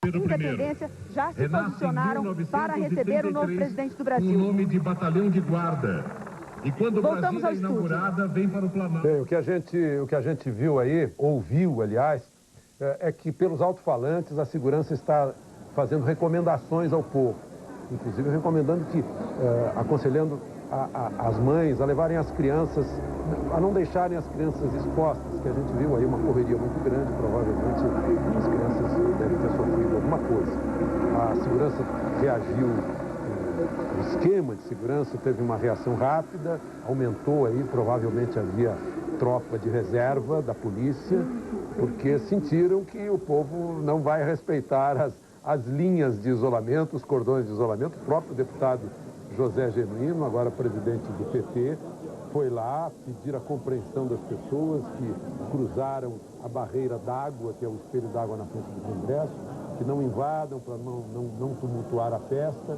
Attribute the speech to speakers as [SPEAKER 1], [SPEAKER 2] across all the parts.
[SPEAKER 1] Independência já se posicionaram para receber o novo presidente do Brasil.
[SPEAKER 2] O nome de batalhão de guarda. E quando
[SPEAKER 1] Voltamos
[SPEAKER 2] Brasília é inaugurada, vem para o Planalto.
[SPEAKER 3] Bem, o que a gente viu aí, ouviu, aliás, é que pelos alto-falantes a segurança está fazendo recomendações ao povo. Inclusive recomendando que, aconselhando as mães a levarem as crianças, a não deixarem as crianças expostas, que a gente viu aí uma correria muito grande, provavelmente as crianças devem ter sofrido alguma coisa. A segurança reagiu, o esquema de segurança teve uma reação rápida, aumentou aí, provavelmente havia tropa de reserva da polícia, porque sentiram que o povo não vai respeitar as linhas de isolamento, os cordões de isolamento. O próprio deputado José Genuíno, agora presidente do PT, foi lá pedir a compreensão das pessoas que cruzaram a barreira d'água, que é o espelho d'água na frente do Congresso, que não invadam para não tumultuar a festa.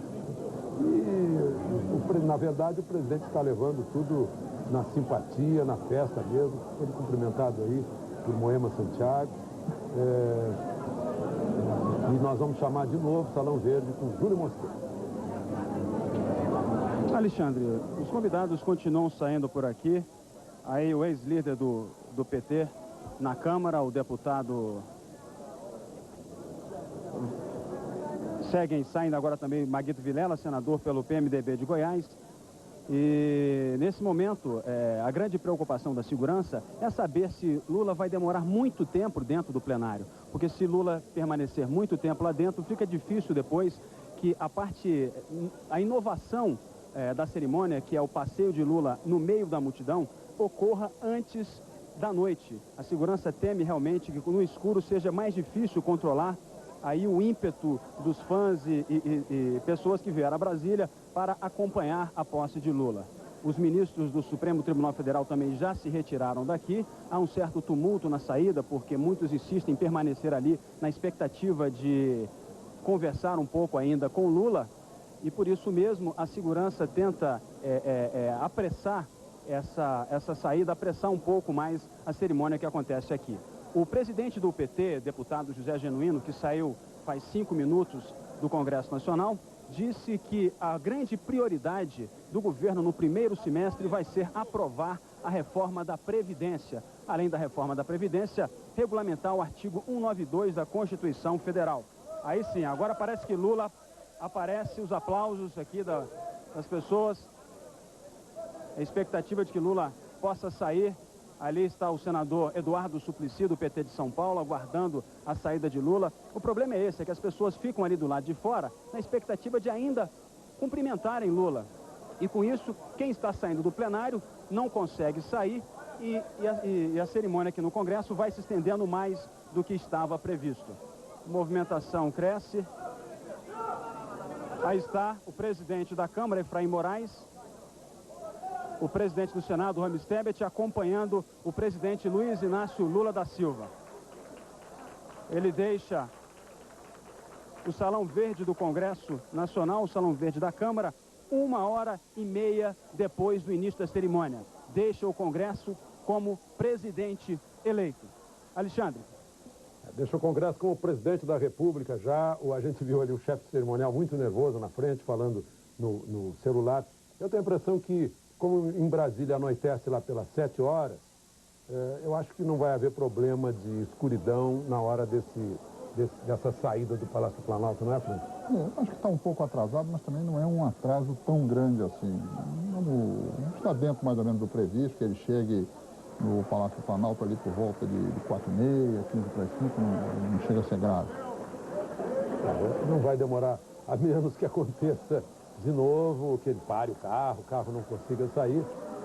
[SPEAKER 3] E, na verdade, o presidente está levando tudo na simpatia, na festa mesmo. Ele cumprimentado aí por Moema Santiago. E nós vamos chamar de novo o Salão Verde com Júlio Mosqueira.
[SPEAKER 4] Alexandre, os convidados continuam saindo por aqui. Aí o ex-líder do PT na Câmara, o deputado... Seguem saindo agora também Maguito Vilela, senador pelo PMDB de Goiás. E nesse momento, a grande preocupação da segurança é saber se Lula vai demorar muito tempo dentro do plenário. Porque se Lula permanecer muito tempo lá dentro, fica difícil depois que a inovação da cerimônia, que é o passeio de Lula no meio da multidão, ocorra antes da noite. A segurança teme realmente que no escuro seja mais difícil controlar aí o ímpeto dos fãs e pessoas que vieram a Brasília para acompanhar a posse de Lula. Os ministros do Supremo Tribunal Federal também já se retiraram daqui. Há um certo tumulto na saída, porque muitos insistem em permanecer ali na expectativa de conversar um pouco ainda com Lula. E por isso mesmo a segurança tenta apressar essa saída, apressar um pouco mais a cerimônia que acontece aqui. O presidente do PT, deputado José Genuíno, que saiu faz 5 minutos do Congresso Nacional, disse que a grande prioridade do governo no primeiro semestre vai ser aprovar a reforma da Previdência. Além da reforma da Previdência, regulamentar o artigo 192 da Constituição Federal. Aí sim, agora parece que Lula aparece, os aplausos aqui das pessoas. A expectativa de que Lula possa sair. Ali está o senador Eduardo Suplicy, do PT de São Paulo, aguardando a saída de Lula. O problema é esse, é que as pessoas ficam ali do lado de fora na expectativa de ainda cumprimentarem Lula. E com isso, quem está saindo do plenário não consegue sair e a cerimônia aqui no Congresso vai se estendendo mais do que estava previsto. A movimentação cresce. Aí está o presidente da Câmara, Efraim Moraes. O presidente do Senado, Ramires Tebet, acompanhando o presidente Luiz Inácio Lula da Silva. Ele deixa o Salão Verde do Congresso Nacional, o Salão Verde da Câmara, 1h30 depois do início da cerimônia. Deixa o Congresso como presidente eleito. Alexandre.
[SPEAKER 3] Deixa o Congresso como presidente da República já. A gente viu ali o chefe cerimonial muito nervoso na frente, falando no celular. Eu tenho a impressão que, como em Brasília anoitece lá pelas 7 horas, eu acho que não vai haver problema de escuridão na hora dessa saída do Palácio do Planalto, não é, Fran?
[SPEAKER 5] Acho que está um pouco atrasado, mas também não é um atraso tão grande assim. Está dentro mais ou menos do previsto, que ele chegue no Palácio do Planalto ali por volta de 4h30, 15 para as 5, não chega a ser grave.
[SPEAKER 3] Não vai demorar, a menos que aconteça de novo, que ele pare o carro não consiga sair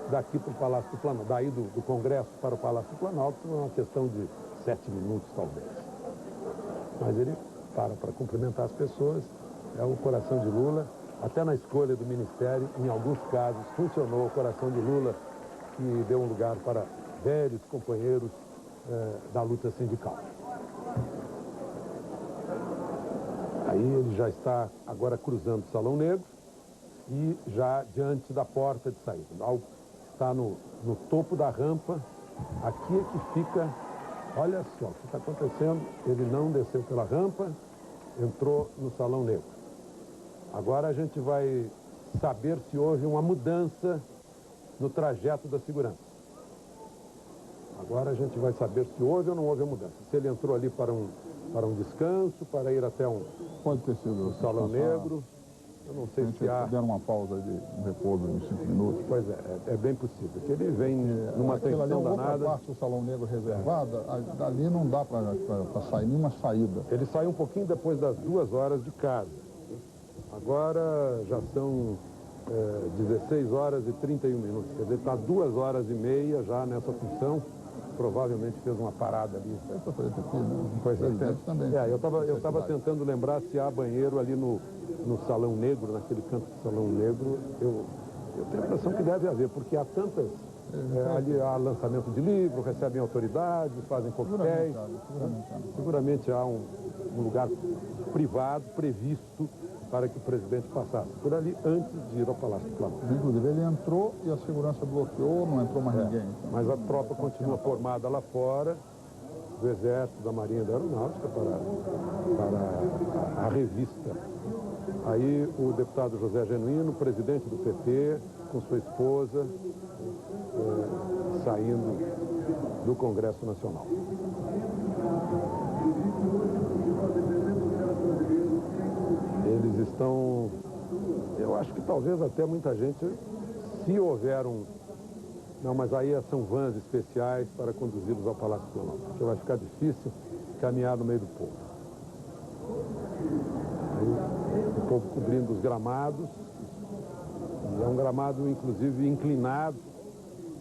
[SPEAKER 3] daqui para o Palácio do Planalto, daí do Congresso para o Palácio do Planalto, é uma questão de 7 minutos talvez. Mas ele para cumprimentar as pessoas, é o coração de Lula, até na escolha do ministério, em alguns casos, funcionou o coração de Lula, que deu um lugar para velhos companheiros da luta sindical. Aí ele já está agora cruzando o Salão Negro e já diante da porta de saída. Está no topo da rampa, aqui é que fica, olha só o que está acontecendo, ele não desceu pela rampa, entrou no Salão Negro. Agora a gente vai saber se houve uma mudança no trajeto da segurança. Agora a gente vai saber se houve ou não houve a mudança. Se ele entrou ali para um descanso, para ir até
[SPEAKER 5] Pode ter sido
[SPEAKER 3] um Salão Negro. Eu não sei se há...
[SPEAKER 5] deram uma pausa de um repouso de 5 minutos.
[SPEAKER 3] Pois é bem possível. Que ele vem numa
[SPEAKER 5] Aquilo ali é
[SPEAKER 3] tensão
[SPEAKER 5] uma outra
[SPEAKER 3] danada.
[SPEAKER 5] parte do Salão Negro reservada, dali não dá para sair nenhuma saída.
[SPEAKER 3] Ele saiu um pouquinho depois das 2 horas de casa. Agora já são 16 horas e 31 minutos. Quer dizer, está 2 horas e meia já nessa função. Provavelmente fez uma parada ali. Pois é,
[SPEAKER 5] também.
[SPEAKER 3] Eu estava tentando lembrar se há banheiro ali no Salão Negro, naquele canto do Salão Negro. Eu tenho a impressão que deve haver, porque há tantas... ali há lançamento de livro, recebem autoridades, fazem coquetéis. Seguramente há um lugar privado previsto para que o presidente passasse por ali antes de ir ao Palácio do Planalto.
[SPEAKER 5] Inclusive, ele entrou e a segurança bloqueou, não entrou mais ninguém.
[SPEAKER 3] Mas a tropa continua formada lá fora, do Exército, da Marinha e da Aeronáutica, para a revista. Aí o deputado José Genuíno, presidente do PT, com sua esposa, saindo do Congresso Nacional. Eles estão... Eu acho que talvez até muita gente, se houver Não, mas aí são vans especiais para conduzi-los ao Palácio Planalto, porque vai ficar difícil caminhar no meio do povo. Aí, o povo cobrindo os gramados, e é um gramado, inclusive, inclinado,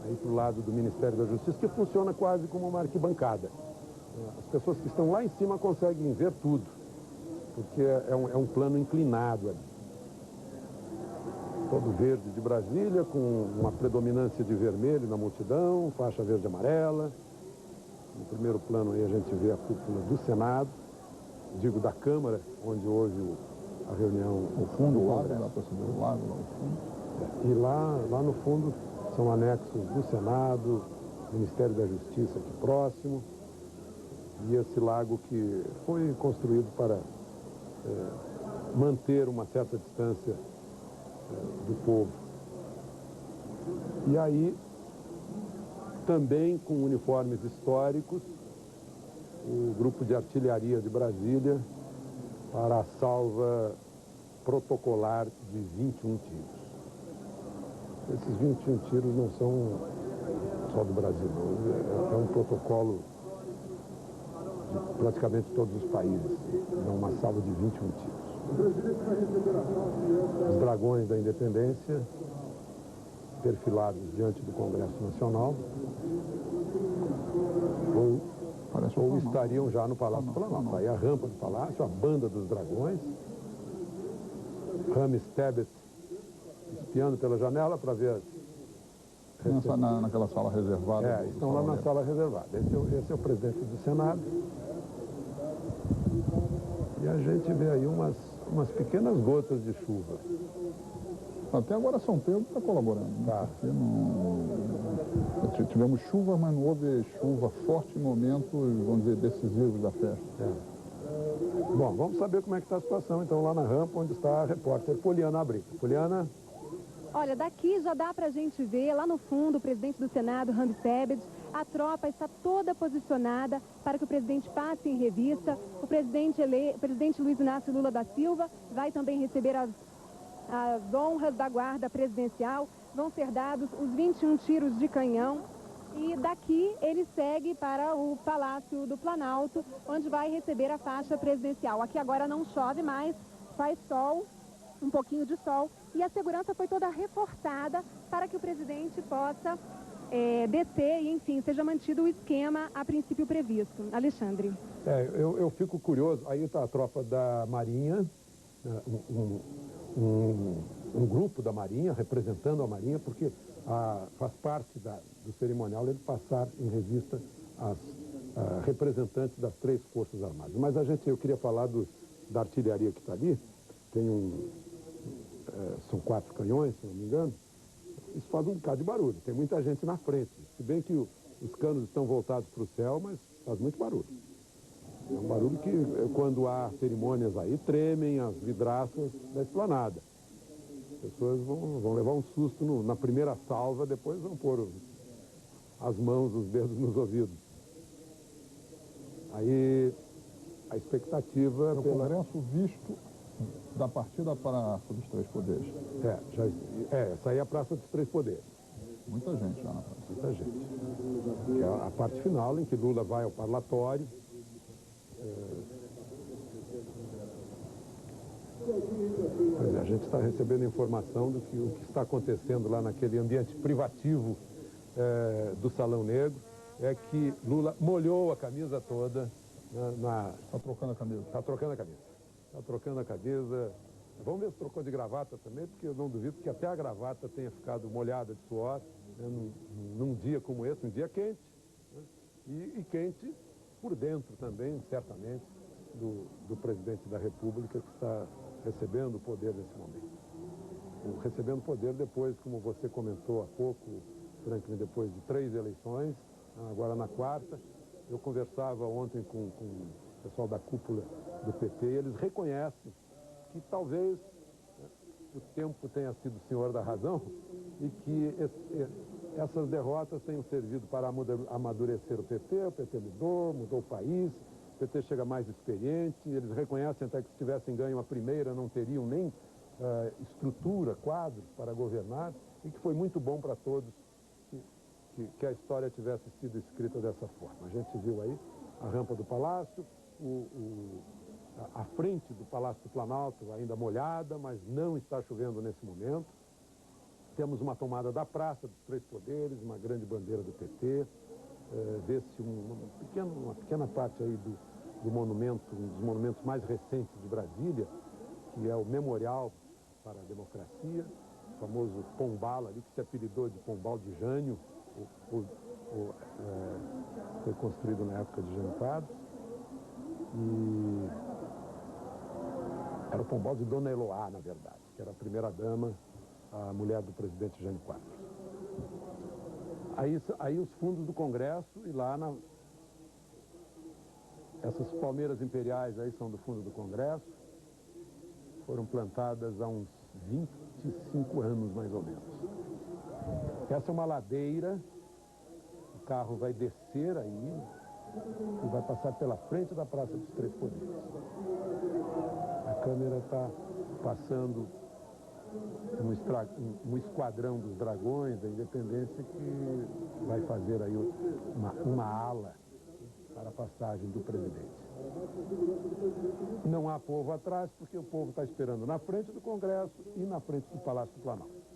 [SPEAKER 3] aí para o lado do Ministério da Justiça, que funciona quase como uma arquibancada. As pessoas que estão lá em cima conseguem ver tudo, porque é um plano inclinado ali. Todo verde de Brasília, com uma predominância de vermelho na multidão, faixa verde e amarela. No primeiro plano aí a gente vê a cúpula do Senado, digo da Câmara, onde houve a reunião.
[SPEAKER 5] O fundo, o lago, dá para saber o lago lá no fundo.
[SPEAKER 3] E lá no fundo são anexos do Senado, Ministério da Justiça aqui próximo, e esse lago que foi construído para manter uma certa distância do povo. E aí, também com uniformes históricos, o grupo de artilharia de Brasília para a salva protocolar de 21 tiros. Esses 21 tiros não são só do Brasil, não. É um protocolo de praticamente todos os países. É uma salva de 21 tiros. Os dragões da independência, perfilados diante do Congresso Nacional, ou estariam já no Palácio Planalto. Aí a rampa do Palácio, a banda dos dragões, Rames Tebet espiando pela janela para ver...
[SPEAKER 5] Naquela sala reservada.
[SPEAKER 3] Estão lá na sala reservada. Esse é o presidente do Senado. E a gente vê aí umas pequenas gotas de chuva.
[SPEAKER 5] Até agora São Pedro está colaborando.
[SPEAKER 3] Tá.
[SPEAKER 5] Tivemos chuva, mas não houve chuva forte em momentos, vamos dizer, decisivos da festa.
[SPEAKER 3] Bom, vamos saber como é que está a situação, então, lá na rampa, onde está a repórter Poliana Brito. Poliana?
[SPEAKER 1] Olha, daqui já dá pra gente ver, lá no fundo, o presidente do Senado, Rames Tebet, a tropa está toda posicionada para que o presidente passe em revista. O presidente Luiz Inácio Lula da Silva vai também receber as honras da guarda presidencial. Vão ser dados os 21 tiros de canhão. E daqui ele segue para o Palácio do Planalto, onde vai receber a faixa presidencial. Aqui agora não chove mais, faz sol, um pouquinho de sol. E a segurança foi toda reforçada para que o presidente possa descer e, enfim, seja mantido o esquema a princípio previsto. Alexandre.
[SPEAKER 3] Eu fico curioso. Aí está a tropa da Marinha, um grupo da Marinha, representando a Marinha, porque faz parte do cerimonial ele passar em revista as representantes das 3 Forças Armadas. Mas eu queria falar da artilharia que está ali. Tem são 4 canhões, se não me engano. Isso faz um bocado de barulho. Tem muita gente na frente. Se bem que os canos estão voltados para o céu, mas faz muito barulho. É um barulho que, quando há cerimônias aí, tremem as vidraças da esplanada. As pessoas vão levar um susto na primeira salva, depois vão pôr as mãos, os dedos nos ouvidos. Aí, a expectativa...
[SPEAKER 5] O Congresso visto da partida para a Praça dos Três Poderes.
[SPEAKER 3] Essa aí é a Praça dos Três Poderes.
[SPEAKER 5] Muita gente lá na praça.
[SPEAKER 3] Muita gente. Que é a parte final em que Lula vai ao parlatório. Pois é, a gente está recebendo informação do que o que está acontecendo lá naquele ambiente privativo do Salão Negro é que Lula molhou a camisa toda.
[SPEAKER 5] Está trocando a camisa.
[SPEAKER 3] Está trocando a camisa. Está trocando a camisa. Vamos ver se trocou de gravata também, porque eu não duvido que até a gravata tenha ficado molhada de suor, né, num dia como esse, um dia quente, né, e quente por dentro também, certamente, do presidente da República, que está recebendo o poder nesse momento. Recebendo poder depois, como você comentou há pouco, Franklin, depois de 3 eleições, agora na 4ª. Eu conversava ontem com o pessoal da cúpula do PT, e eles reconhecem que talvez o tempo tenha sido o senhor da razão e que essas derrotas tenham servido para amadurecer o PT mudou o país, o PT chega mais experiente, eles reconhecem até que se tivessem ganho a primeira não teriam nem estrutura, quadros para governar, e que foi muito bom para todos que a história tivesse sido escrita dessa forma. A gente viu aí a rampa do Palácio, a frente do Palácio do Planalto ainda molhada, mas não está chovendo nesse momento. Temos uma tomada da Praça dos Três Poderes, uma grande bandeira do PT, vê-se uma pequena parte aí do monumento, um dos monumentos mais recentes de Brasília, que é o Memorial para a Democracia, o famoso Pombal ali, que se apelidou de Pombal de Jânio, foi construído na época de Jânio Quadros, e era o Pombal de Dona Eloá, na verdade, que era a primeira-dama, a mulher do presidente Jânio Quadros. Aí os fundos do Congresso, e lá essas palmeiras imperiais aí são do fundo do Congresso, foram plantadas há uns 25 anos, mais ou menos. Essa é uma ladeira, o carro vai descer aí e vai passar pela frente da Praça dos Três Poderes. A câmera está passando um esquadrão dos dragões da Independência que vai fazer aí uma ala para a passagem do presidente. Não há povo atrás, porque o povo está esperando na frente do Congresso e na frente do Palácio do Planalto.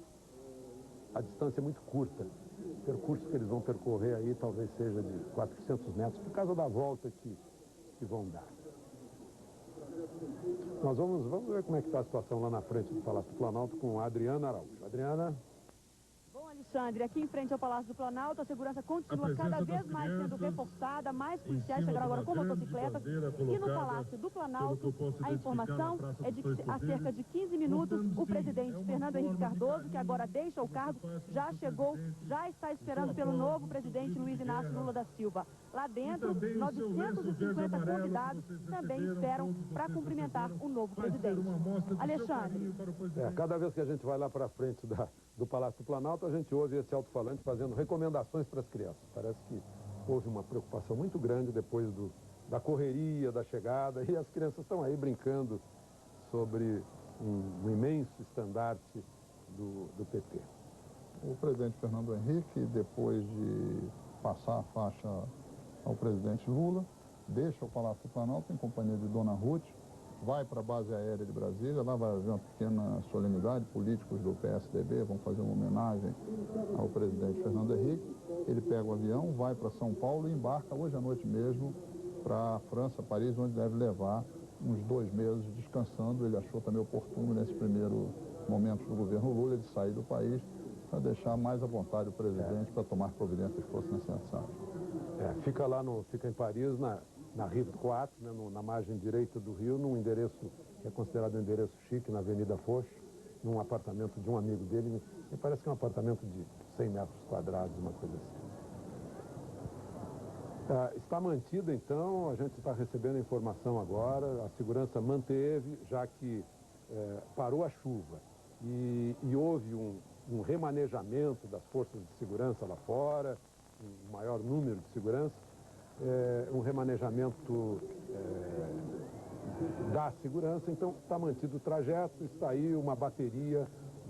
[SPEAKER 3] A distância é muito curta. O percurso que eles vão percorrer aí talvez seja de 400 metros, por causa da volta que vão dar. Nós vamos ver como é que está a situação lá na frente do Palácio do Planalto com a Adriana Araújo. Adriana...
[SPEAKER 6] Bom, Alexandre, aqui em frente ao Palácio do Planalto, a segurança continua cada vez mais sendo reforçada, mais policiais chegaram agora com motocicletas, e no Palácio do Planalto a informação é de que há cerca de 15 minutos o presidente Fernando Henrique Cardoso, que agora deixa o cargo, já chegou, já está esperando pelo novo presidente Luiz Inácio Lula da Silva. Lá dentro, 950 convidados também esperam para cumprimentar o novo presidente. Alexandre.
[SPEAKER 3] Cada vez que a gente vai lá para frente do Palácio do Planalto, a gente ouve esse alto-falante fazendo recomendações para as crianças. Parece que houve uma preocupação muito grande depois da correria, da chegada, e as crianças estão aí brincando sobre um imenso estandarte do PT.
[SPEAKER 5] O presidente Fernando Henrique, depois de passar a faixa ao presidente Lula, deixa o Palácio do Planalto em companhia de Dona Ruth, vai para a base aérea de Brasília, lá vai haver uma pequena solenidade, políticos do PSDB vão fazer uma homenagem ao presidente Fernando Henrique, ele pega o avião, vai para São Paulo e embarca hoje à noite mesmo para a França, Paris, onde deve levar uns 2 meses descansando. Ele achou também oportuno, nesse primeiro momento do governo Lula, de sair do país para deixar mais à vontade o presidente para tomar providências que fossem necessárias.
[SPEAKER 3] Fica em Paris, na Rive 4, né, na margem direita do Rio, num endereço que é considerado um endereço chique, na Avenida Foch, num apartamento de um amigo dele. Me parece que é um apartamento de 100 metros quadrados, uma coisa assim. Está mantida, então, a gente está recebendo a informação agora, a segurança manteve, já que parou a chuva e houve um remanejamento das forças de segurança lá fora, um maior número de segurança, um remanejamento da segurança, então está mantido o trajeto, está aí uma bateria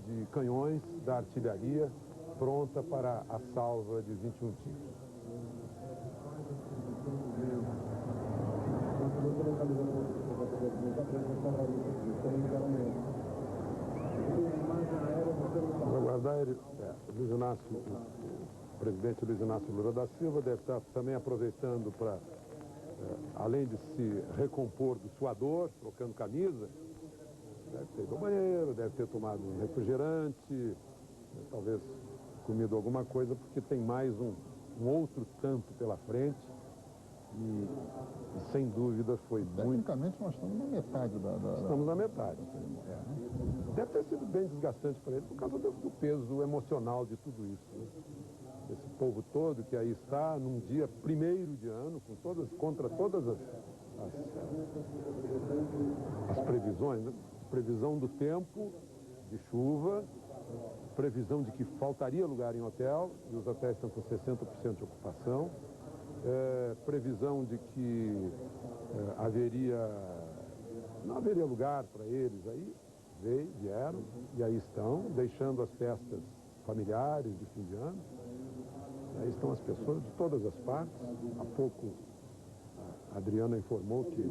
[SPEAKER 3] de canhões da artilharia pronta para a salva de 21 tiros. Vamos aguardar ele, Luiz Inácio, o presidente Luiz Inácio Lula da Silva deve estar também aproveitando para, além de se recompor do suador, trocando camisa, deve ter ido ao banheiro, deve ter tomado um refrigerante, talvez comido alguma coisa, porque tem mais um outro tanto pela frente. E sem dúvida foi muito...
[SPEAKER 5] Tecnicamente nós estamos na metade
[SPEAKER 3] Estamos na metade. Deve ter sido bem desgastante para ele por causa do peso emocional de tudo isso. Né? Esse povo todo que aí está num dia 1º de ano, contra todas as previsões, né? Previsão do tempo, de chuva, previsão de que faltaria lugar em hotel, e os hotéis estão com 60% de ocupação. Previsão de que não haveria lugar para eles, aí vieram e aí estão, deixando as festas familiares de fim de ano. Aí estão as pessoas de todas as partes. Há pouco a Adriana informou que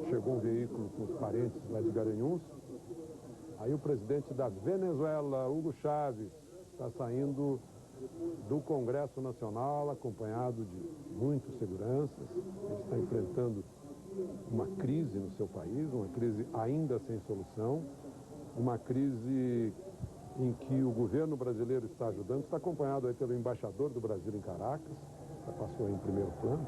[SPEAKER 3] chegou um veículo com os parentes lá de Garanhuns. Aí o presidente da Venezuela, Hugo Chávez, está saindo do Congresso Nacional, acompanhado de muitos seguranças. Ele está enfrentando uma crise no seu país, uma crise ainda sem solução, uma crise em que o governo brasileiro está ajudando, está acompanhado aí pelo embaixador do Brasil em Caracas, já passou aí em primeiro plano.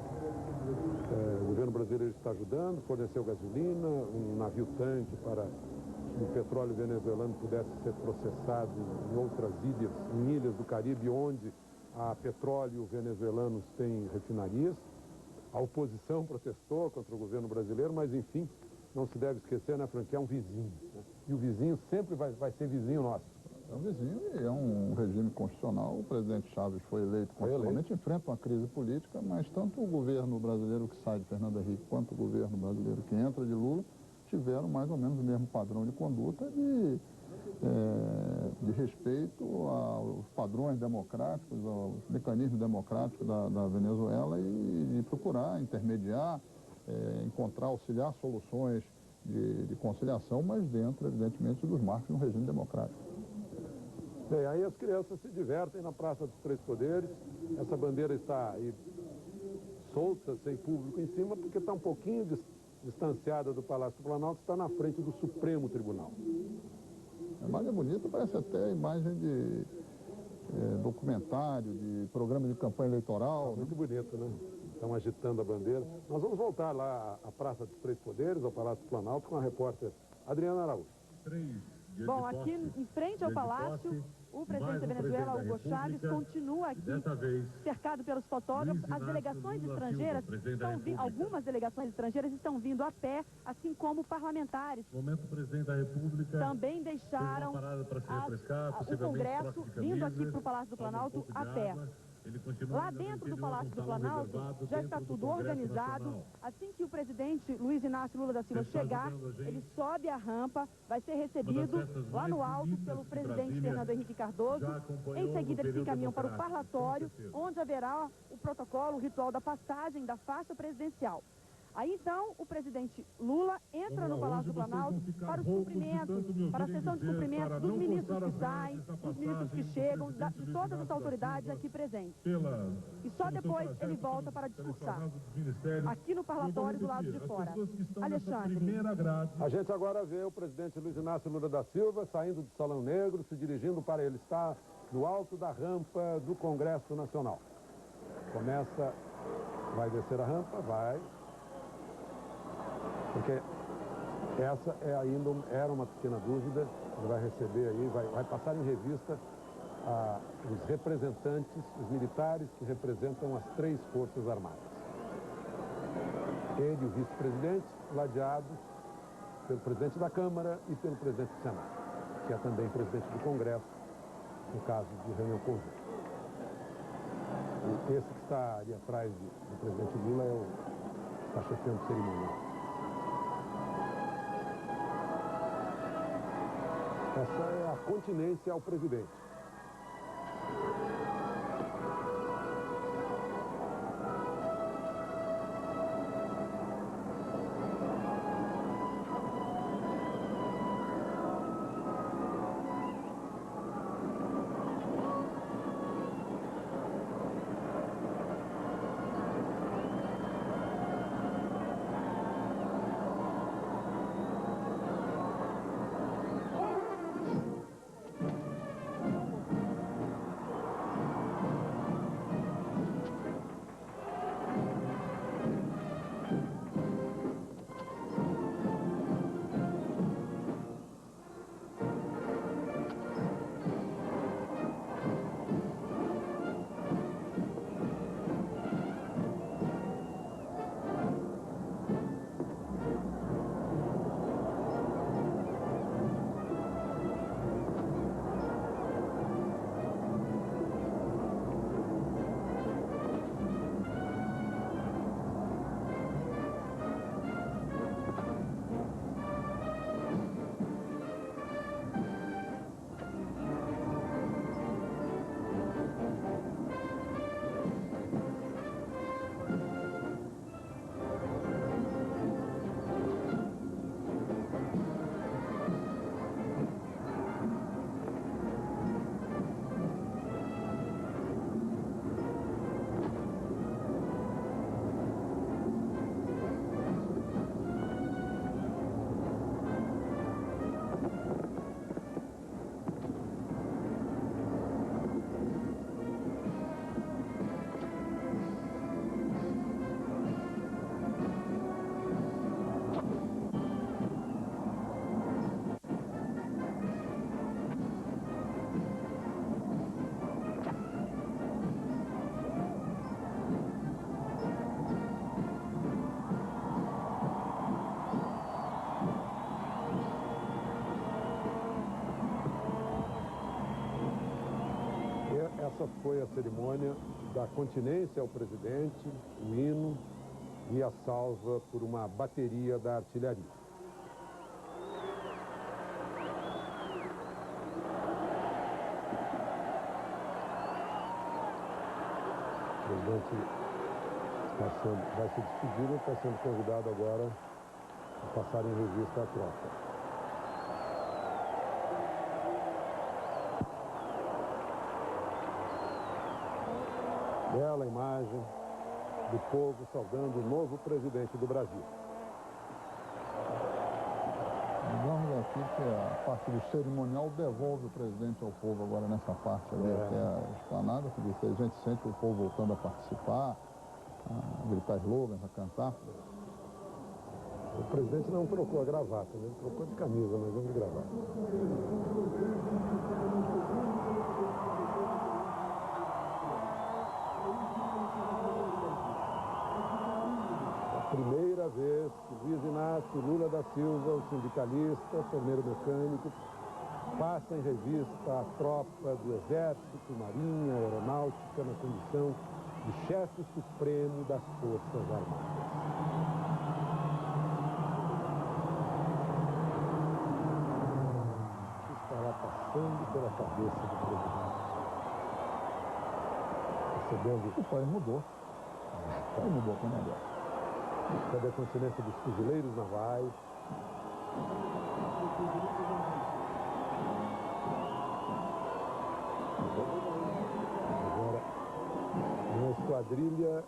[SPEAKER 3] O governo brasileiro está ajudando, forneceu gasolina, um navio-tanque para que o petróleo venezuelano pudesse ser processado em outras ilhas, em ilhas do Caribe, onde há petróleo venezuelanos têm refinarias. A oposição protestou contra o governo brasileiro, mas enfim, não se deve esquecer, né, Frank, que é um vizinho. Né? E o vizinho sempre vai ser vizinho nosso.
[SPEAKER 5] É um vizinho e é um regime constitucional. O presidente Chávez foi eleito constitucionalmente, enfrenta uma crise política, mas tanto o governo brasileiro que sai de Fernando Henrique quanto o governo brasileiro que entra de Lula tiveram mais ou menos o mesmo padrão de conduta de respeito aos padrões democráticos, aos mecanismos democráticos da Venezuela e de procurar intermediar, auxiliar soluções de conciliação, mas dentro, evidentemente, dos marcos de um regime democrático.
[SPEAKER 3] Bem, aí as crianças se divertem na Praça dos Três Poderes. Essa bandeira está aí solta, sem público em cima, porque está um pouquinho distanciada do Palácio do Planalto, está na frente do Supremo Tribunal.
[SPEAKER 5] A imagem é bonita, parece até imagem de documentário, de programa de campanha eleitoral.
[SPEAKER 3] Muito bonito, né? Estão agitando a bandeira. Nós vamos voltar lá à Praça dos Três Poderes, ao Palácio do Planalto, com a repórter Adriana Araújo.
[SPEAKER 6] Bom, aqui em frente ao Palácio, o presidente da Venezuela, Hugo Chávez, continua aqui cercado pelos fotógrafos. As delegações estrangeiras, algumas delegações estrangeiras estão vindo a pé, assim como parlamentares.
[SPEAKER 2] No momento, o presidente da República
[SPEAKER 6] também deixaram o Congresso vindo aqui para o Palácio do Planalto a pé. Lá dentro do Palácio do Planalto já está tudo organizado. Assim que o presidente Luiz Inácio Lula da Silva chegar, ele sobe a rampa, vai ser recebido lá no alto pelo presidente Fernando Henrique Cardoso. Em seguida, eles se encaminham para o parlatório, onde haverá o protocolo, o ritual da passagem da faixa presidencial. Aí, então, o presidente Lula entra no Palácio do Planalto para os cumprimentos, para a sessão de cumprimentos dos ministros que saem, dos ministros que chegam, de todas as autoridades aqui presentes. E só depois ele volta para discursar, aqui no parlatório do lado de fora. Alexandre.
[SPEAKER 3] A gente agora vê o presidente Luiz Inácio Lula da Silva saindo do Salão Negro, se dirigindo para ele estar no alto da rampa do Congresso Nacional. Vai descer a rampa, vai... Porque essa era uma pequena dúvida, ele vai receber aí, vai passar em revista os representantes, os militares que representam as 3 Forças Armadas. Ele e o vice-presidente, ladeados pelo presidente da Câmara e pelo presidente do Senado, que é também presidente do Congresso, no caso de reunião conjunta. Esse que está ali atrás do presidente Lula é o que está chefiando o cerimonial. Essa é a continência ao presidente. Essa foi a cerimônia da continência ao presidente, o hino e a salva por uma bateria da artilharia. O presidente vai se despedir e está sendo convidado agora a passar em revista a tropa. Bela imagem do povo saudando o novo presidente do Brasil.
[SPEAKER 5] Vamos aqui que a parte do cerimonial devolve o presidente ao povo agora nessa parte ali, até a esplanada, porque a gente sente o povo voltando a participar, a gritar slogans, a cantar.
[SPEAKER 3] O presidente não trocou a gravata, né? Ele trocou de camisa, mas não de gravata. Primeira vez que Luiz Inácio Lula da Silva, o sindicalista, torneiro mecânico, passa em revista a tropa do Exército, Marinha, Aeronáutica, na condição de chefe supremo das Forças Armadas. O que estará passando pela cabeça do presidente? Percebendo?
[SPEAKER 5] O país mudou. O país mudou para melhor.
[SPEAKER 3] Cadê a continência dos fuzileiros navais? Agora, uma esquadrilha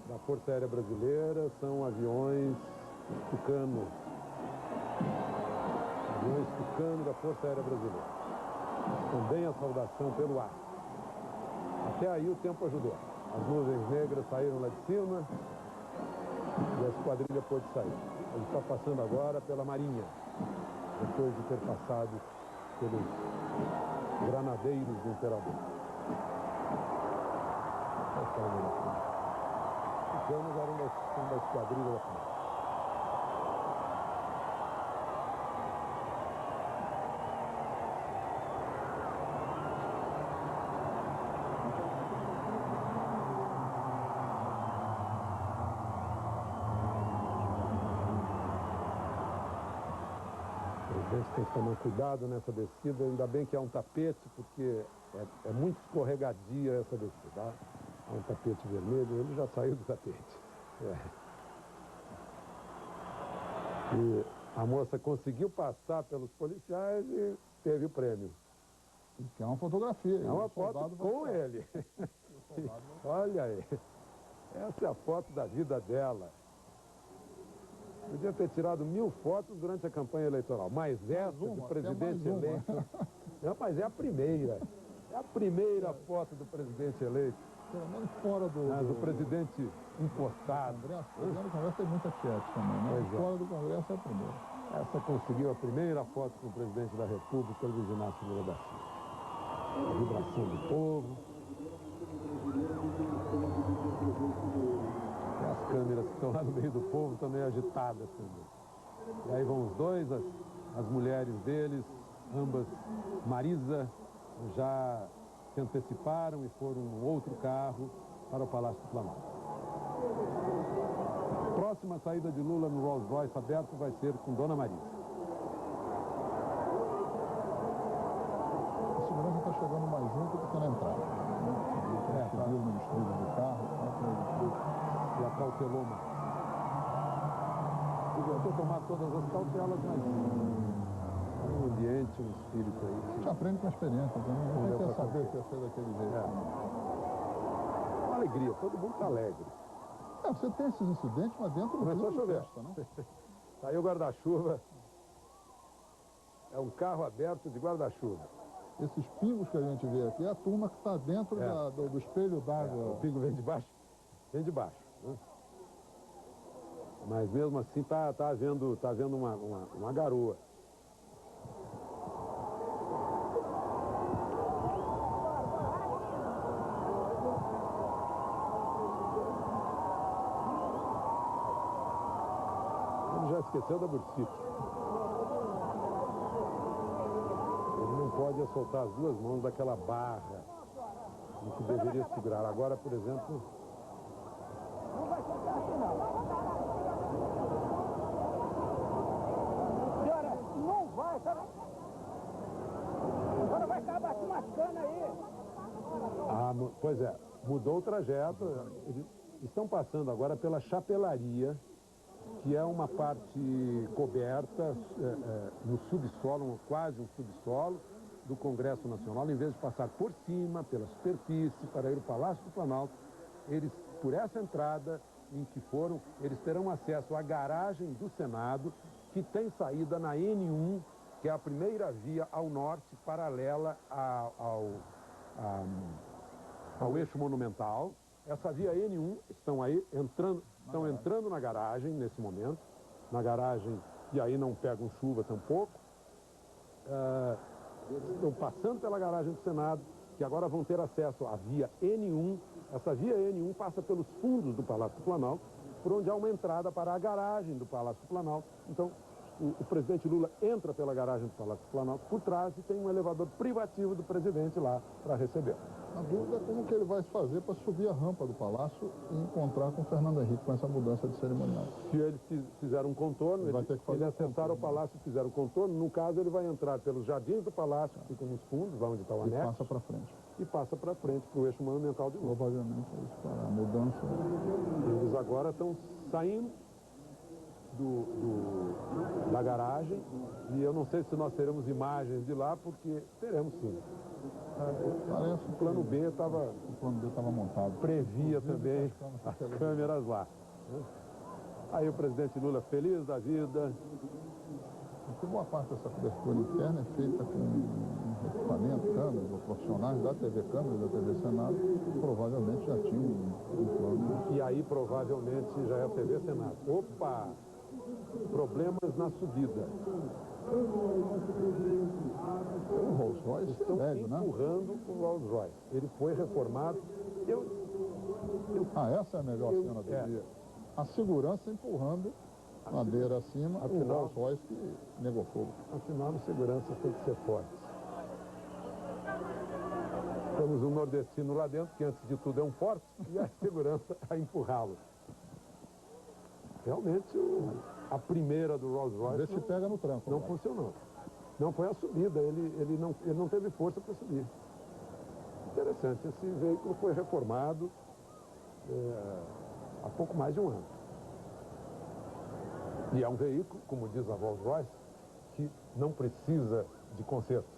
[SPEAKER 3] da Força Aérea Brasileira, são aviões Tucano. Aviões Tucano da Força Aérea Brasileira. Também a saudação pelo ar. Até aí o tempo ajudou. As nuvens negras saíram lá de cima. E a esquadrilha pôde sair. Ele está passando agora pela Marinha, depois de ter passado pelos Granadeiros do Imperador. Ficamos era uma da esquadrilha da polícia. A gente tem que tomar cuidado nessa descida, ainda bem que há um tapete, porque é muito escorregadia essa descida. Tá? Há um tapete vermelho, ele já saiu do tapete. E a moça conseguiu passar pelos policiais e teve o prêmio.
[SPEAKER 5] Que é uma fotografia.
[SPEAKER 3] É uma foto com ele. Olha aí, essa é a foto da vida dela. Podia ter tirado 1000 fotos durante a campanha eleitoral, mas essa do presidente eleito... Não, mas é a primeira. É a primeira foto do presidente eleito.
[SPEAKER 5] Pelo menos fora
[SPEAKER 3] do presidente impostado.
[SPEAKER 5] No Congresso tem muita tiete também, né? Fora do Congresso é a primeira.
[SPEAKER 3] Essa conseguiu a primeira foto com o presidente da República, Luiz Inácio Lula da Silva. A vibração do povo. E as câmeras que estão lá no meio do povo também agitadas também. E aí vão os dois, as mulheres deles, ambas, Marisa, já se anteciparam e foram no outro carro para o Palácio do Planalto. A próxima saída de Lula no Rolls Royce aberto vai ser com Dona Marisa.
[SPEAKER 5] A segurança está chegando mais junto do que na entrada. Tá. Viu no estilo do carro,
[SPEAKER 3] e acautelou mais. Devia ter tomado todas as cautelas, mas um ambiente, um espírito aí.
[SPEAKER 5] Você aprende com a experiência, não quer saber que ia ser daquele jeito.
[SPEAKER 3] Uma alegria, todo mundo está alegre.
[SPEAKER 5] Você tem esses incidentes, mas dentro do
[SPEAKER 3] começou a chover.
[SPEAKER 5] Festa, né?
[SPEAKER 3] Saiu o guarda-chuva. É um carro aberto de guarda-chuva.
[SPEAKER 5] Esses pingos que a gente vê aqui é a turma que está dentro do espelho d'água.
[SPEAKER 3] O pingo vem de baixo? Vem de baixo. Né? Mas mesmo assim tá havendo uma garoa. Ele já esqueceu da bursite. Ele não pode soltar as duas mãos daquela barra em que deveria segurar. Agora, por exemplo...
[SPEAKER 7] Não vai soltar aqui, não. Senhora, não vai, sabe? Agora vai acabar se machucando aí.
[SPEAKER 3] Pois é, mudou o trajeto. Eles estão passando agora pela chapelaria, que é uma parte coberta no subsolo, quase um subsolo do Congresso Nacional. Em vez de passar por cima, pela superfície, para ir ao Palácio do Planalto, eles, por essa entrada em que foram, eles terão acesso à garagem do Senado, que tem saída na N1, que é a primeira via ao norte, paralela ao eixo monumental. Essa via N1 estão entrando na garagem nesse momento, na garagem, e aí não pegam chuva tampouco. Estão passando pela garagem do Senado, que agora vão ter acesso à via N1. Essa via N1 passa pelos fundos do Palácio do Planalto, por onde há uma entrada para a garagem do Palácio do Planalto. Então, o presidente Lula entra pela garagem do Palácio do Planalto por trás e tem um elevador privativo do presidente lá para receber.
[SPEAKER 5] A dúvida é como que ele vai fazer para subir a rampa do Palácio e encontrar com o Fernando Henrique com essa mudança de cerimonial.
[SPEAKER 3] Se eles fizeram um contorno, eles acessaram o Palácio e fizeram o contorno, no caso ele vai entrar pelos jardins do Palácio, que ficam nos fundos, lá onde está o anexo.
[SPEAKER 5] E passa para frente.
[SPEAKER 3] E passa para frente, para o eixo monumental de novo.
[SPEAKER 5] Provavelmente é isso, para a mudança.
[SPEAKER 3] Eles agora estão saindo da garagem, e eu não sei se nós teremos imagens de lá, porque teremos sim.
[SPEAKER 5] Parece
[SPEAKER 3] o plano B estava
[SPEAKER 5] montado.
[SPEAKER 3] Previa também as câmeras lá. Aí o presidente Lula feliz da vida.
[SPEAKER 5] Porque boa parte dessa cobertura interna é feita com equipamento, câmeras, ou profissionais da TV Câmara, da TV Senado, que provavelmente já tinham um plano.
[SPEAKER 3] E aí provavelmente já é a TV Senado. Opa! problemas na subida.
[SPEAKER 5] O Rolls Royce
[SPEAKER 3] Estão
[SPEAKER 5] velho, né?
[SPEAKER 3] empurrando o Rolls Royce. Ele foi reformado.
[SPEAKER 5] Essa é a melhor cena do dia. A segurança empurrando madeira acima, o Rolls Royce que negou fogo.
[SPEAKER 3] Afinal, os seguranças têm que ser fortes. Temos um nordestino lá dentro, que antes de tudo é um forte, e a segurança a empurrá-lo. Realmente, a primeira do Rolls Royce
[SPEAKER 5] Vê se pega no tranco.
[SPEAKER 3] não funcionou. Não foi a subida, ele não teve força para subir. Interessante, esse veículo foi reformado há pouco mais de um ano. E é um veículo, como diz a Rolls Royce, que não precisa de conserto.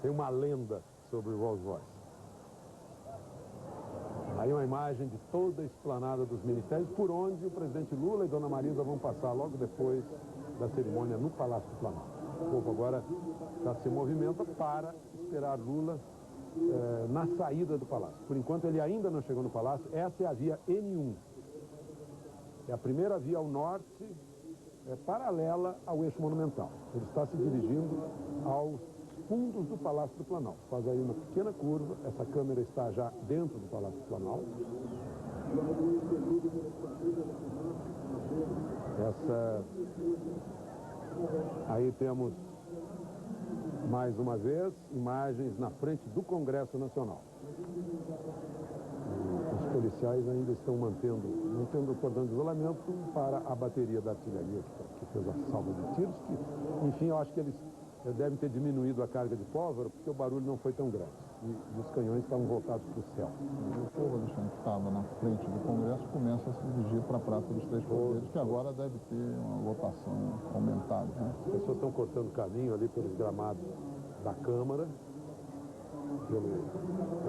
[SPEAKER 3] Tem uma lenda sobre o Rolls Royce. Aí uma imagem de toda a esplanada dos ministérios, por onde o presidente Lula e Dona Marisa vão passar logo depois da cerimônia no Palácio do Planalto. O povo agora já se movimenta para esperar Lula na saída do Palácio. Por enquanto ele ainda não chegou no Palácio. Essa é a via N1. É a primeira via ao norte, paralela ao eixo monumental. Ele está se dirigindo aos fundos do Palácio do Planalto. Faz aí uma pequena curva. Essa câmera está já dentro do Palácio do Planalto. Aí temos, mais uma vez, imagens na frente do Congresso Nacional. Os policiais ainda estão mantendo o cordão de isolamento para a bateria da artilharia que fez a salva de tiros, que, enfim, eu acho que eles devem ter diminuído a carga de pólvora, porque o barulho não foi tão grande. E os canhões estavam voltados para o céu.
[SPEAKER 5] O povo, Alexandre, que estava na frente do Congresso, começa a se dirigir para a Praça dos Três Poderes, que agora deve ter uma lotação aumentada. Né?
[SPEAKER 3] As pessoas estão cortando caminho ali pelos gramados da Câmara,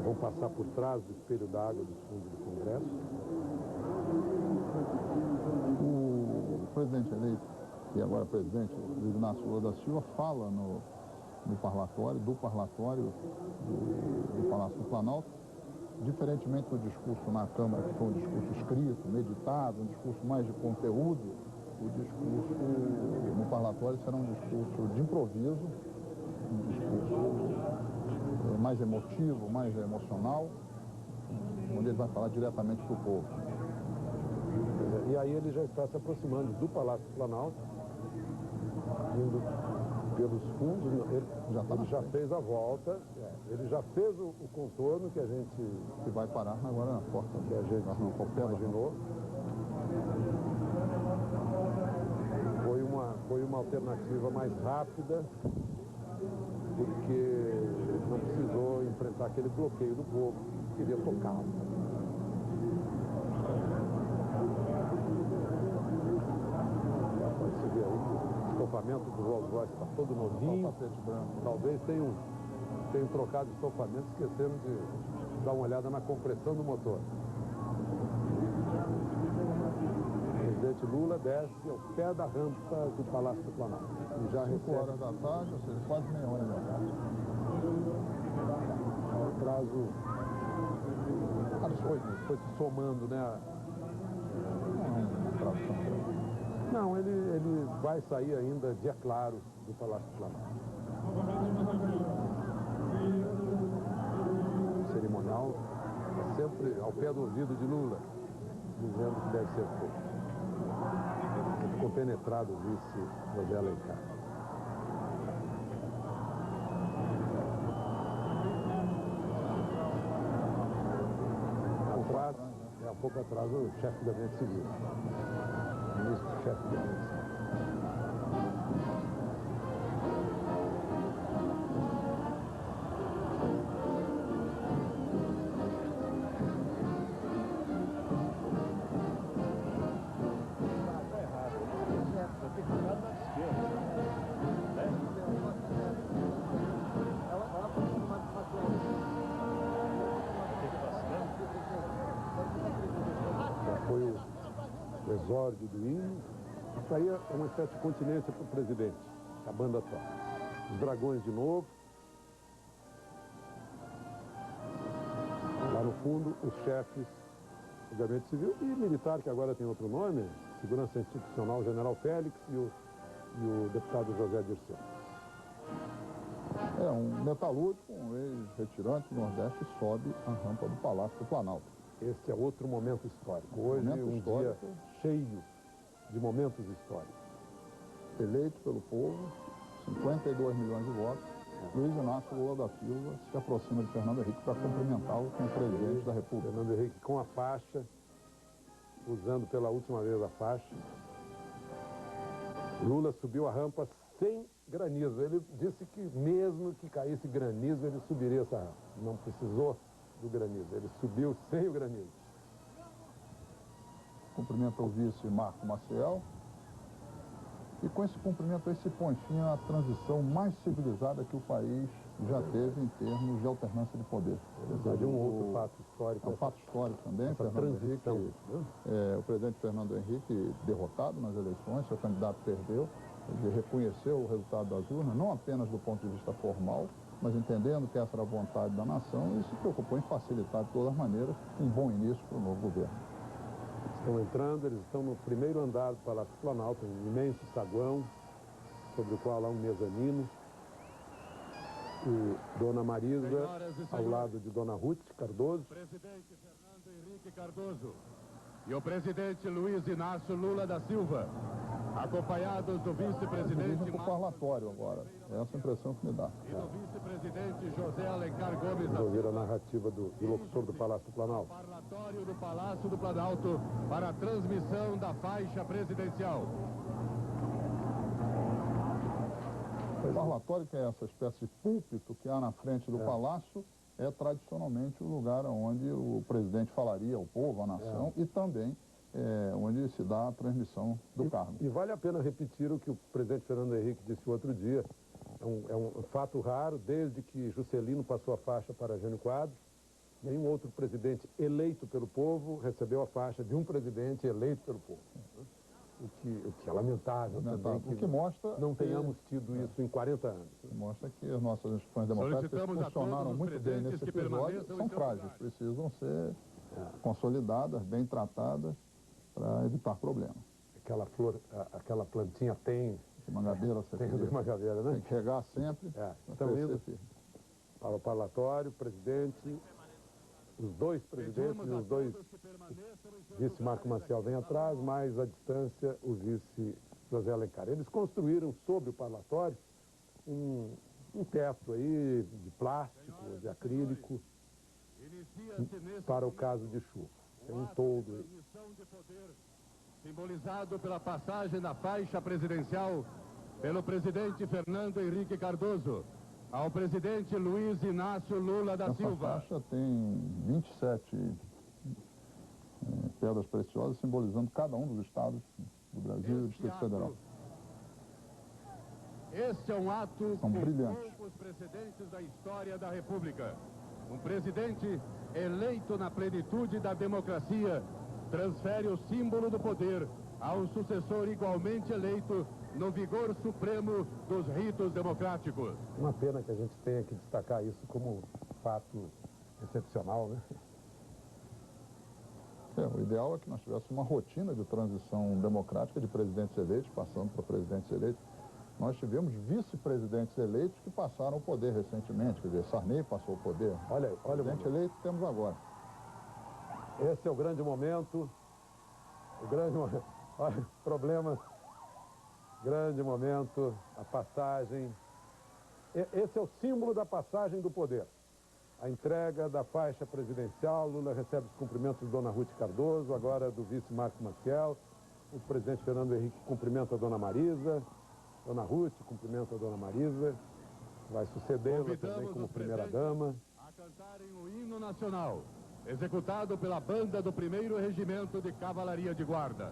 [SPEAKER 3] vão passar por trás do espelho d'água dos fundos do Congresso.
[SPEAKER 5] O presidente eleito, e agora presidente, Luiz Inácio Lula da Silva, fala no parlatório, do Palácio do Planalto, diferentemente do discurso na Câmara, que foi um discurso escrito, meditado, um discurso mais de conteúdo, o discurso no parlatório será um discurso de improviso, um discurso mais emotivo, mais emocional, onde ele vai falar diretamente para o povo.
[SPEAKER 3] E aí ele já está se aproximando do Palácio do Planalto, indo pelos fundos. Ele já fez a volta, ele já fez o contorno que a gente...
[SPEAKER 5] Que vai parar agora na porta.
[SPEAKER 3] Que a gente imaginou. Foi uma alternativa mais rápida, porque não precisou enfrentar aquele bloqueio do povo que queria tocá-lo. Pode se ver aí que o estofamento do Rolls Royce está todo novinho. Talvez tenham trocado de estofamento, esquecendo de dar uma olhada na compressão do motor. O presidente Lula desce ao pé da rampa do Palácio do Planalto. E já
[SPEAKER 5] 5 horas da tarde, ou seja, quase meia hora de atraso.
[SPEAKER 3] O prazo foi se somando, né?
[SPEAKER 5] Não é uma tradução.
[SPEAKER 3] Não, ele vai sair ainda, dia claro, do Palácio do Planalto. O cerimonial é sempre ao pé do ouvido de Lula, dizendo que deve ser feito. Ficou penetrado o vice José Alencar. Há pouco atrás, o chefe do Gabinete Civil. O ministro-chefe do Gabinete Civil. Foi o exórdio do hino. Isso aí é uma espécie de continência para o presidente. A banda toca. Os dragões de novo. Lá no fundo, os chefes o Gabinete Civil, e militar, que agora tem outro nome, Segurança Institucional, General Félix e o deputado José Dirceu.
[SPEAKER 5] É um metalúrgico, um ex-retirante do Nordeste, sobe a rampa do Palácio do Planalto.
[SPEAKER 3] Este é outro momento histórico. Hoje, um dia cheio de momentos históricos.
[SPEAKER 5] Eleito pelo povo, 52 milhões de votos, Luiz Inácio Lula da Silva se aproxima de Fernando Henrique para cumprimentá-lo como presidente da República.
[SPEAKER 3] Fernando Henrique com a faixa, usando pela última vez a faixa. Lula subiu a rampa sem granizo. Ele disse que mesmo que caísse granizo, ele subiria essa rampa. Não precisou do granizo, ele subiu sem o granizo.
[SPEAKER 5] Cumprimenta o vice Marco Maciel. E com esse cumprimento aí se põe fim à transição mais civilizada que o país já teve em termos de alternância de poder.
[SPEAKER 3] Apesar de um outro fato histórico.
[SPEAKER 5] É um fato histórico também. O presidente Fernando Henrique, derrotado nas eleições, seu candidato perdeu. Ele reconheceu o resultado das urnas, não apenas do ponto de vista formal, mas entendendo que essa era a vontade da nação e se preocupou em facilitar de todas as maneiras um bom início para o novo governo.
[SPEAKER 3] Estão entrando, eles estão no primeiro andar do Palácio do Planalto, um imenso saguão, sobre o qual há um mezanino. E Dona Marisa, ao lado de Dona Ruth Cardoso.
[SPEAKER 8] O presidente Fernando Henrique Cardoso e o presidente Luiz Inácio Lula da Silva, acompanhados do vice-presidente...
[SPEAKER 5] O parlatório agora, é essa impressão que me dá.
[SPEAKER 8] E do vice-presidente José Alencar Gomes da
[SPEAKER 3] Silva. Ouvir a narrativa do locutor do Palácio do Planalto.
[SPEAKER 8] O parlatório do Palácio do Planalto para a transmissão da faixa presidencial.
[SPEAKER 5] O parlatório, que é essa espécie de púlpito que há na frente do palácio, é tradicionalmente o lugar onde o presidente falaria ao povo, à nação, e também onde se dá a transmissão do cargo.
[SPEAKER 3] E vale a pena repetir o que o presidente Fernando Henrique disse outro dia. É um fato raro, desde que Juscelino passou a faixa para Jânio Quadros, nenhum outro presidente eleito pelo povo recebeu a faixa de um presidente eleito pelo povo. O que é lamentável também,
[SPEAKER 5] o que mostra
[SPEAKER 3] não tenhamos tido isso em 40 anos.
[SPEAKER 5] Mostra que as nossas instituições democráticas funcionaram muito bem nesse episódio, são frágeis, precisam ser consolidadas, bem tratadas, para evitar problemas.
[SPEAKER 3] Aquela plantinha tem...
[SPEAKER 5] Mangabeira,
[SPEAKER 3] mangabeira, né?
[SPEAKER 5] Tem que regar sempre.
[SPEAKER 3] Estão indo para o parlatório, presidente, os dois presidentes e os dois... Vice Marco Maciel vem atrás, mais à distância o vice José Alencar. Eles construíram sobre o parlatório um teto aí de plástico, de acrílico, para o caso de chuva. Tem um toldo aí.
[SPEAKER 8] Simbolizado pela passagem da faixa presidencial pelo presidente Fernando Henrique Cardoso ao presidente Luiz Inácio Lula da Silva.
[SPEAKER 5] Essa faixa tem 27 pedras preciosas simbolizando cada um dos estados do Brasil e do Distrito Federal.
[SPEAKER 8] Este é um ato
[SPEAKER 5] com
[SPEAKER 8] poucos precedentes da história da República. Um presidente eleito na plenitude da democracia transfere o símbolo do poder ao sucessor igualmente eleito no vigor supremo dos ritos democráticos.
[SPEAKER 3] Uma pena que a gente tenha que destacar isso como fato excepcional, né?
[SPEAKER 5] O ideal é que nós tivéssemos uma rotina de transição democrática de presidentes eleitos, passando para presidentes eleitos. Nós tivemos vice-presidentes eleitos que passaram o poder recentemente, quer dizer, Sarney passou o poder.
[SPEAKER 3] Olha o
[SPEAKER 5] presidente eleito temos agora.
[SPEAKER 3] Esse é o grande momento, olha, problema, grande momento, a passagem. Esse é o símbolo da passagem do poder. A entrega da faixa presidencial, Lula recebe os cumprimentos de Dona Ruth Cardoso, agora do vice Marco Maciel. O presidente Fernando Henrique cumprimenta a Dona Marisa, Dona Ruth cumprimenta a Dona Marisa, vai sucedê-la também como primeira-dama.
[SPEAKER 8] A cantarem o hino nacional, executado pela banda do 1º Regimento de Cavalaria de Guarda.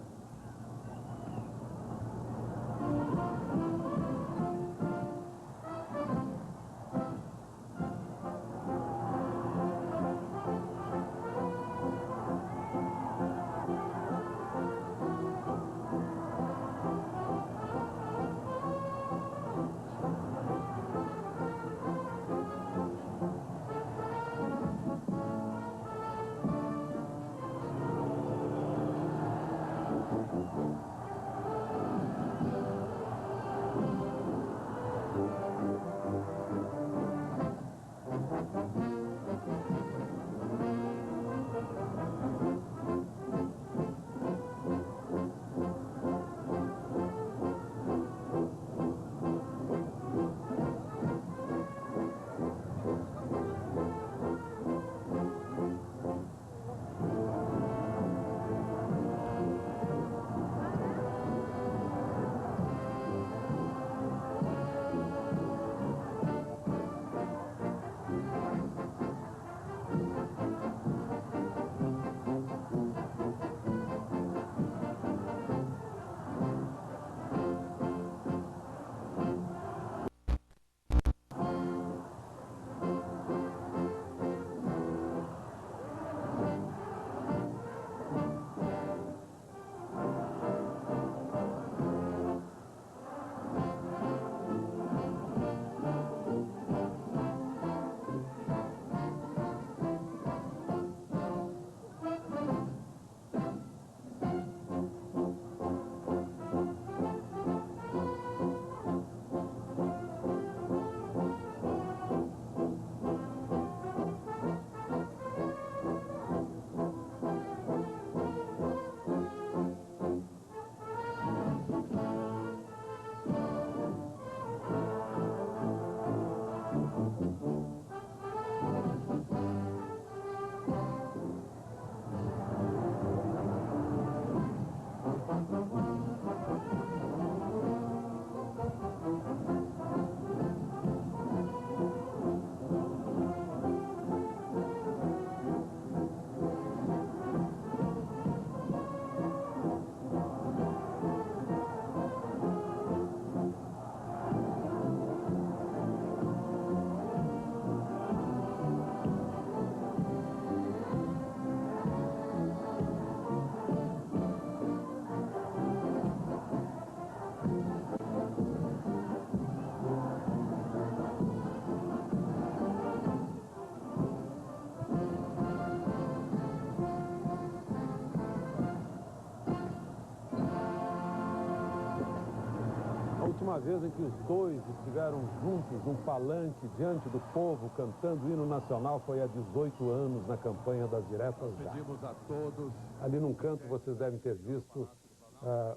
[SPEAKER 3] A última vez em que os dois estiveram juntos num palanque diante do povo cantando o hino nacional foi há 18 anos na campanha das diretas já.
[SPEAKER 8] Pedimos a todos.
[SPEAKER 3] Ali num canto vocês devem ter visto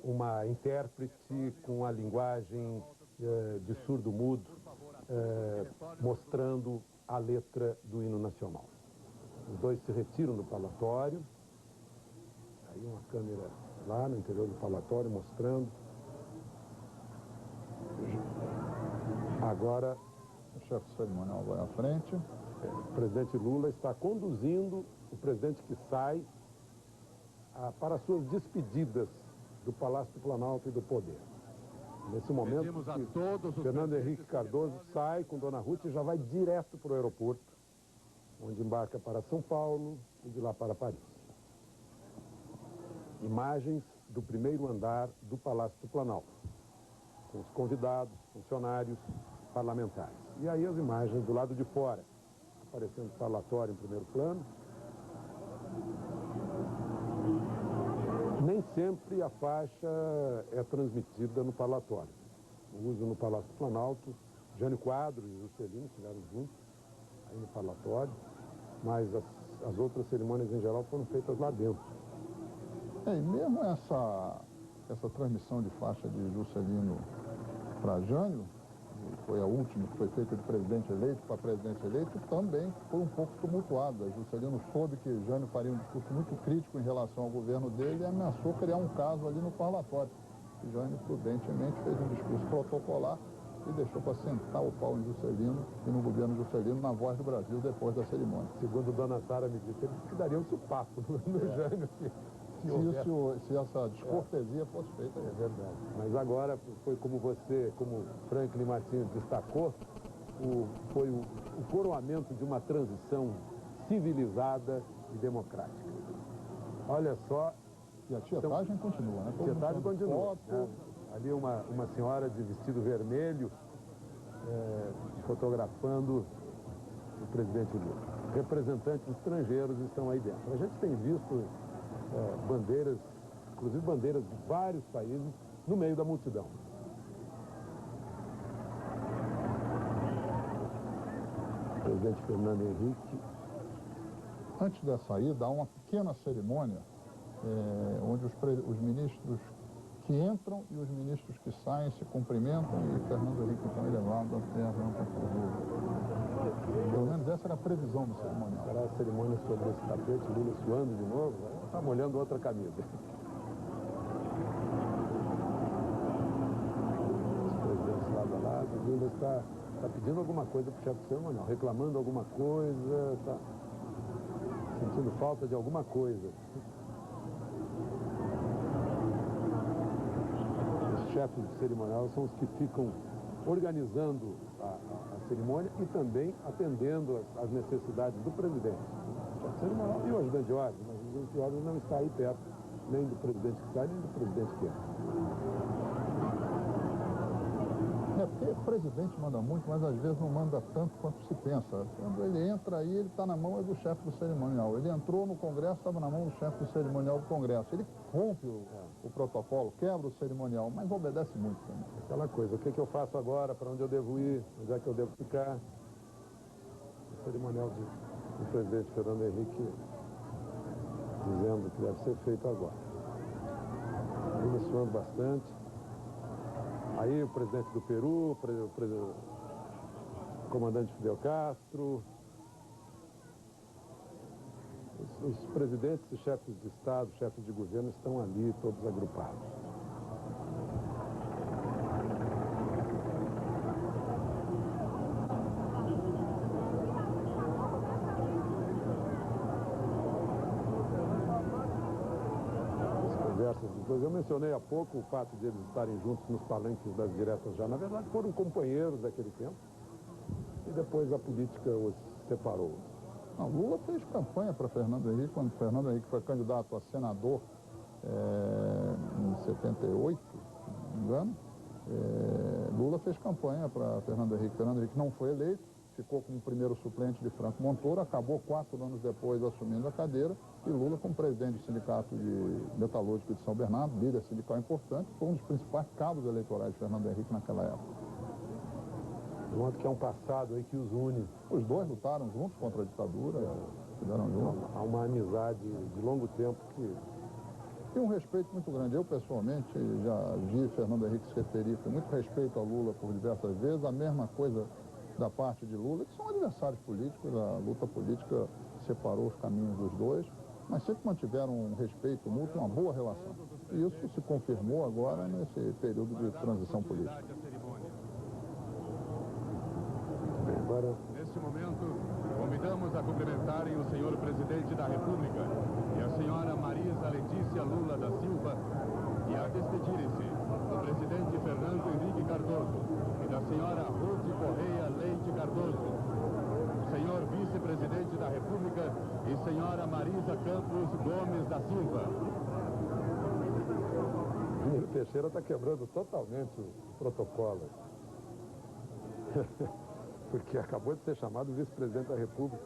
[SPEAKER 3] uma intérprete com a linguagem de surdo-mudo mostrando a letra do hino nacional. Os dois se retiram do palatório. Aí uma câmera lá no interior do palatório mostrando. Agora,
[SPEAKER 5] o chefe cerimonial vai à frente.
[SPEAKER 3] O presidente Lula está conduzindo o presidente que sai para suas despedidas do Palácio do Planalto e do Poder. Nesse momento, Fernando Henrique Cardoso sai com Dona Ruth e já vai direto para o aeroporto, onde embarca para São Paulo e de lá para Paris. Imagens do primeiro andar do Palácio do Planalto, com os convidados, funcionários, parlamentares. E aí as imagens do lado de fora, aparecendo o palatório em primeiro plano. Nem sempre a faixa é transmitida no palatório. O uso no Palácio do Planalto, Jânio Quadros e Juscelino estiveram juntos aí no palatório, mas as outras cerimônias em geral foram feitas lá dentro.
[SPEAKER 5] E mesmo essa transmissão de faixa de Juscelino para Jânio, que foi a última que foi feita de presidente eleito para presidente eleito, também foi um pouco tumultuada. Juscelino soube que Jânio faria um discurso muito crítico em relação ao governo dele e ameaçou criar um caso ali no parlatório. E Jânio prudentemente fez um discurso protocolar e deixou para sentar o pau em Juscelino e no governo Juscelino na Voz do Brasil depois da cerimônia.
[SPEAKER 3] Segundo Dona Sara me disse, ele disse que daria um supapo no Jânio.
[SPEAKER 5] Se essa descortesia fosse feita.
[SPEAKER 3] É verdade. Mas agora foi como Franklin Martins destacou, foi o coroamento de uma transição civilizada e democrática. Olha só.
[SPEAKER 5] E a tietagem continua, né?
[SPEAKER 3] A tietagem continua. Né? Ali uma senhora de vestido vermelho fotografando o presidente Lula. Representantes estrangeiros estão aí dentro. A gente tem visto bandeiras, inclusive bandeiras de vários países, no meio da multidão. O presidente Fernando Henrique.
[SPEAKER 5] Antes da saída, há uma pequena cerimônia onde os ministros que entram e os ministros que saem se cumprimentam e Fernando Henrique então elevado até a rampa por Lula. Pelo menos essa era a previsão do cerimonial.
[SPEAKER 3] Será a cerimônia sobre esse tapete, Lula suando de novo? Está molhando outra camisa. Os presidentes lado a lado, Lula está pedindo alguma coisa para o chefe do cerimonial, reclamando alguma coisa, está sentindo falta de alguma coisa. Os chefes de cerimonial são os que ficam organizando a cerimônia e também atendendo às necessidades do presidente. O chefe de cerimonial e o ajudante de ordem, mas o ajudante de ordem não está aí perto, nem do presidente que sai, nem do presidente que entra.
[SPEAKER 5] Porque o presidente manda muito, mas às vezes não manda tanto quanto se pensa. Quando ele entra aí, ele está na mão do chefe do cerimonial. Ele entrou no Congresso, estava na mão do chefe do cerimonial do Congresso. Ele rompe o protocolo, quebra o cerimonial, mas obedece muito também.
[SPEAKER 3] Aquela coisa, o que eu faço agora, para onde eu devo ir, onde é que eu devo ficar? O cerimonial do presidente Fernando Henrique dizendo que deve ser feito agora. Ele suando bastante. Aí o presidente do Peru, o comandante Fidel Castro. Os presidentes e chefes de Estado, chefes de governo estão ali, todos agrupados. Eu mencionei há pouco o fato de eles estarem juntos nos palanques das diretas já. Na verdade, foram companheiros daquele tempo e depois a política os separou.
[SPEAKER 5] Não, Lula fez campanha para Fernando Henrique, quando Fernando Henrique foi candidato a senador em 78, se não me engano. Lula fez campanha para Fernando Henrique. Fernando Henrique não foi eleito, ficou como primeiro suplente de Franco Montoro, acabou 4 anos depois assumindo a cadeira, e Lula, como presidente do Sindicato Metalúrgico de São Bernardo, líder sindical importante, foi um dos principais cabos eleitorais de Fernando Henrique naquela época.
[SPEAKER 3] De modo que é um passado aí que os une.
[SPEAKER 5] Os dois lutaram juntos contra a ditadura, fizeram juntos.
[SPEAKER 3] Há uma amizade de longo tempo que...
[SPEAKER 5] E um respeito muito grande. Eu, pessoalmente, já vi Fernando Henrique se referir com muito respeito a Lula por diversas vezes, a mesma coisa da parte de Lula, que são adversários políticos, a luta política separou os caminhos dos dois, mas sempre mantiveram um respeito mútuo, uma boa relação. E isso se confirmou agora nesse período de transição política.
[SPEAKER 3] Agora...
[SPEAKER 8] Neste momento, convidamos a cumprimentarem o senhor presidente da República e a senhora Marisa Letícia Lula da Silva e a despedirem-se do presidente Fernando Henrique Cardoso e da senhora Ruth Correia Leite Cardoso, o senhor vice-presidente da República e senhora Marisa Campos Gomes da Silva.
[SPEAKER 3] Danilo Teixeira está quebrando totalmente o protocolo. Porque acabou de ser chamado vice-presidente da República.